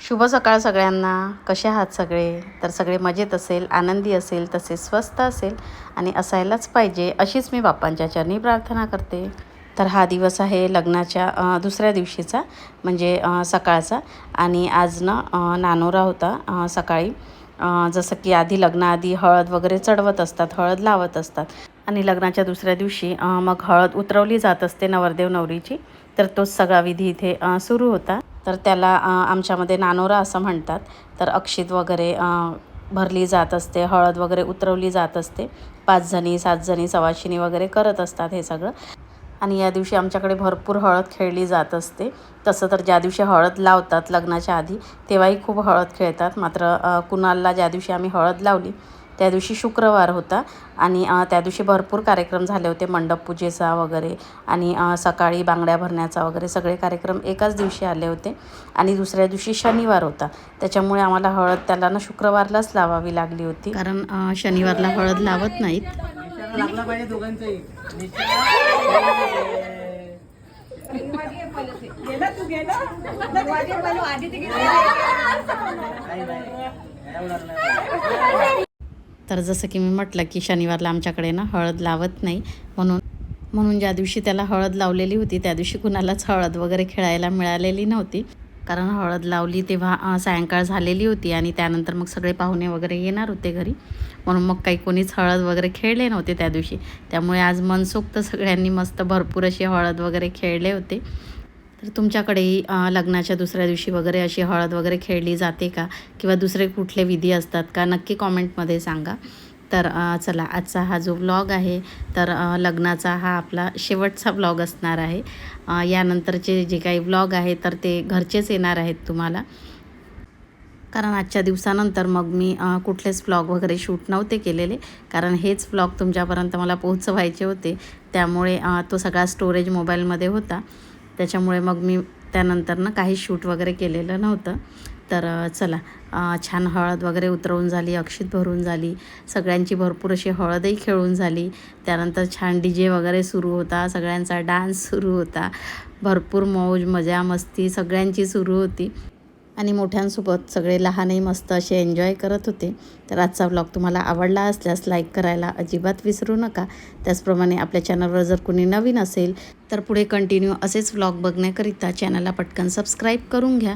शुभ सकाळ सगळ्यांना. कसे आहात सगळे? तर सगळे मजेत असेल, आनंदी असेल, तसेच स्वस्त असेल आणि असायलाच पाहिजे अशीच मी बाप्पांच्या चरणी प्रार्थना करते. तर हा दिवस आहे लग्नाच्या दुसऱ्या दिवशीचा, म्हणजे सकाळचा. आणि आज ना नानोरा होता सकाळी. जसं की आधी लग्नाआधी हळद वगैरे चढवत असतात, हळद लावत असतात आणि लग्नाच्या दुसऱ्या दिवशी मग हळद उतरवली जात असते नवरदेव नवरीची. तर तोच सगळा विधी इथे सुरू होता. तर त्याला आमच्यामध्ये नानोरा असं म्हणतात. तर अक्षित वगैरे भरली जात असते, हळद वगैरे उतरवली जात असते. 5 जणी 7 जणी सवाशिणी वगैरे करत असतात हे सगळं. आणि या दिवशी आमच्याकडे भरपूर हळद खेळली जात असते. तसं तर ज्या दिवशी हळद लावतात लग्नाच्या आधी तेव्हाही खूप हळद खेळतात. मात्र कुणालला ज्या दिवशी आम्ही हळद लावली त्या दिवशी शुक्रवार होता आणि त्या दिवशी भरपूर कार्यक्रम झाले होते, मंडपपूजेचा वगैरे आणि सकाळी बांगड्या भरण्याचा वगैरे सगळे कार्यक्रम एकाच दिवशी आले होते. आणि दुसऱ्या दिवशी शनिवार होता, त्याच्यामुळे आम्हाला हळद त्याला ना शुक्रवारलाच लावावी लागली होती, कारण शनिवारला हळद लावत नाहीत. लागला पाहिजे दोघांचंही. तर जसं की मी म्हटलं की शनिवारला आमच्याकडे ना हळद लावत नाही, म्हणून ज्या दिवशी त्याला हळद लावलेली होती त्या दिवशी कुणालाच हळद वगैरे खेळायला मिळालेली नव्हती. कारण हळद लावली तेव्हा सायंकाळ झालेली होती आणि त्यानंतर मग सगळे पाहुणे वगैरे येणार होते घरी, म्हणून मग काही कोणीच हळद वगैरे खेळले नव्हते त्या दिवशी. त्यामुळे आज मनसोक्त सगळ्यांनी मस्त भरपूर अशी हळद वगैरे खेळले होते. तर तुमच्याकडेही लग्नाच्या दुसऱ्या दिवशी वगैरे अशी हळद वगैरे खेळली जाते का, किंवा दुसरे कुठले विधी असतात का, नक्की कॉमेंटमध्ये सांगा. तर चला, आजचा हा जो व्लॉग आहे तर लग्नाचा हा आपला शेवटचा व्लॉग असणार आहे. यानंतरचे जे काही व्लॉग आहे तर ते घरचेच येणार आहेत तुम्हाला, कारण आजच्या दिवसानंतर मग मी कुठलेच व्लॉग वगैरे शूट नव्हते केलेले, कारण हेच व्लॉग तुमच्यापर्यंत मला पोहोचवायचे होते. त्यामुळे तो सगळा स्टोरेज मोबाईलमध्ये होता, त्याच्यामुळे मग मी त्यानंतर ना काही शूट वगैरे केलेलं नव्हतं. तर चला, छान हळद वगैरे उतरवून झाली, अक्षित भरून झाली, सगळ्यांची भरपूर अशी हळदही खेळून झाली. त्यानंतर छान DJ वगैरे सुरू होता, सगळ्यांचा डान्स सुरू होता, भरपूर मौज मजा मस्ती सगळ्यांची सुरू होती आणि मोठ्यांसोबत सगळे लहानही मस्त असे एन्जॉय करत होते. तर आजचा व्लॉग तुम्हाला आवडला असल्यास लाईक करायला अजिबात विसरू नका. त्याचप्रमाणे आपल्या चॅनलवर जर कोणी नवीन असेल तर पुढे कंटिन्यू असेच व्लॉग बघण्याकरिता चॅनलला पटकन सबस्क्राईब करून घ्या.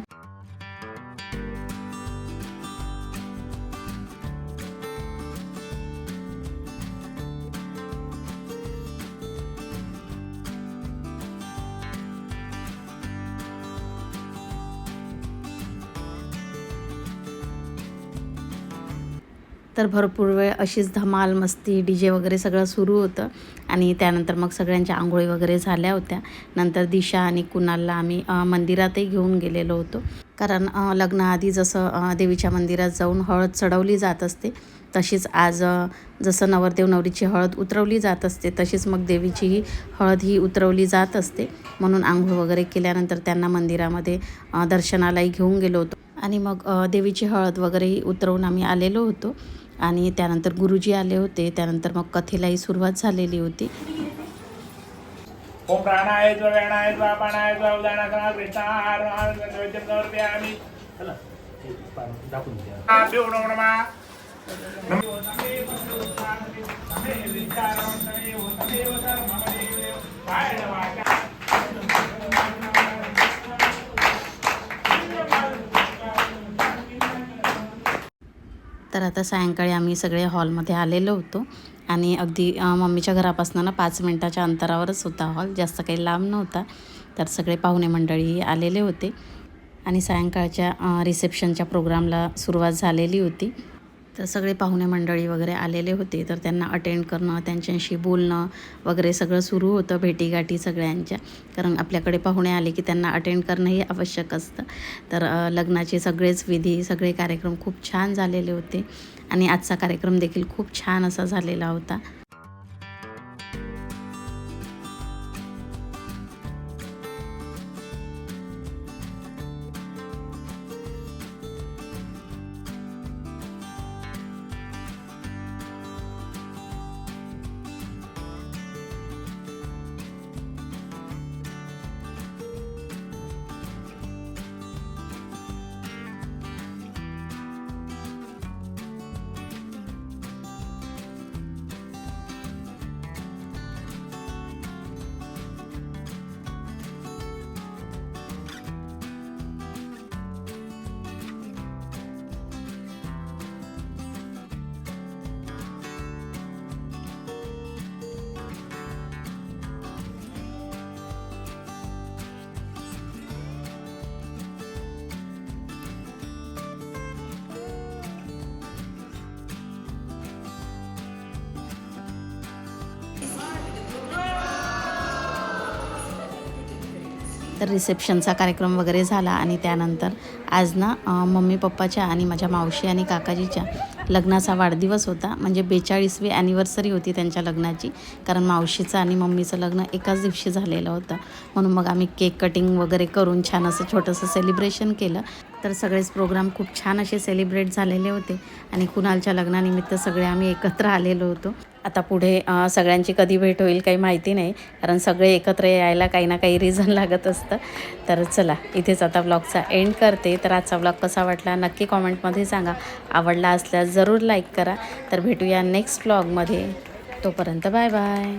तर भरपूर वेळ अशीच धमाल मस्ती DJ वगैरे सगळं सुरू होतं. आणि त्यानंतर मग सगळ्यांच्या आंघोळी वगैरे झाल्या होत्या. नंतर दिशा आणि कुणालला आम्ही मंदिरातही घेऊन गेलेलो होतो, कारण लग्नाआधी जसं देवीच्या मंदिरात जाऊन हळद चढवली जात असते तशीच आज जसं नवरदेव नवरीची हळद उतरवली जात असते तशीच मग देवीचीही हळद ही उतरवली जात असते. म्हणून आंघोळ वगैरे केल्यानंतर त्यांना मंदिरामध्ये दर्शनालाही घेऊन गेलो होतो आणि मग देवीची हळद वगैरेही उतरवून आम्ही आलेलो होतो. आणि त्यानंतर गुरुजी आले होते, त्यानंतर मग कथेलाही सुरुवात झालेली होती. ओम प्राणाय स्व व्याणाय स्व अपानाय स्व उदानाय कृष्णार आम्ही चला दाखवून द्या. देव नमः तर आता सायंकाळी आम्ही सगळे हॉलमध्ये आलेलो होतो आणि अगदी मम्मीच्या घरापासून ना 5 मिनटाच्या अंतरावरच होता हॉल, जास्त काही लांब नव्हता. तर सगळे पाहुणे मंडळी आलेले होते आणि सायंकाळच्या रिसेप्शनच्या प्रोग्रामला सुरुवात झालेली होती. तर सगळे पाहुणे मंडळी वगैरे आलेले होते, तर त्यांना अटेंड करणं, त्यांच्याशी बोलणं वगैरे सगळं सुरू होतं, भेटीगाठी सगळ्यांच्या. कारण आपल्याकडे पाहुणे आले की त्यांना अटेंड करणंही आवश्यक असतं. तर लग्नाचे सगळेच विधी सगळे कार्यक्रम खूप छान झालेले होते आणि आजचा कार्यक्रम देखील खूप छान असा झालेला होता. तर रिसेप्शनचा कार्यक्रम वगैरे झाला आणि त्यानंतर आज ना मम्मी पप्पाच्या आणि माझ्या मावशी आणि काकाजीच्या लग्नाचा वाढदिवस होता. म्हणजे 42वी ॲनिव्हर्सरी होती त्यांच्या लग्नाची, कारण मावशीचं आणि मम्मीचं लग्न एकाच दिवशी झालेलं होतं. म्हणून मग आम्ही केक कटिंग वगैरे करून छान असं छोटंसं सेलिब्रेशन केलं. तर सगळेच प्रोग्राम खूप छान असे सेलिब्रेट झालेले होते आणि कुणालच्या लग्नानिमित्त सगळे आम्ही एकत्र आलेलो होतो. आता पुढे सगळ्यांची कधी भेट होईल काही माहिती नाही, कारण सगळे एकत्र यायला काही ना काही रिझन लागत असतं. तर चला इथेच आता व्लॉगचा एंड करते. तर आजचा व्लॉग कसा वाटला नक्की कॉमेंटमध्ये सांगा. आवडला असल्यास जरूर लाईक करा. तर भेटूया नेक्स्ट व्लॉगमध्ये. तोपर्यंत बाय बाय.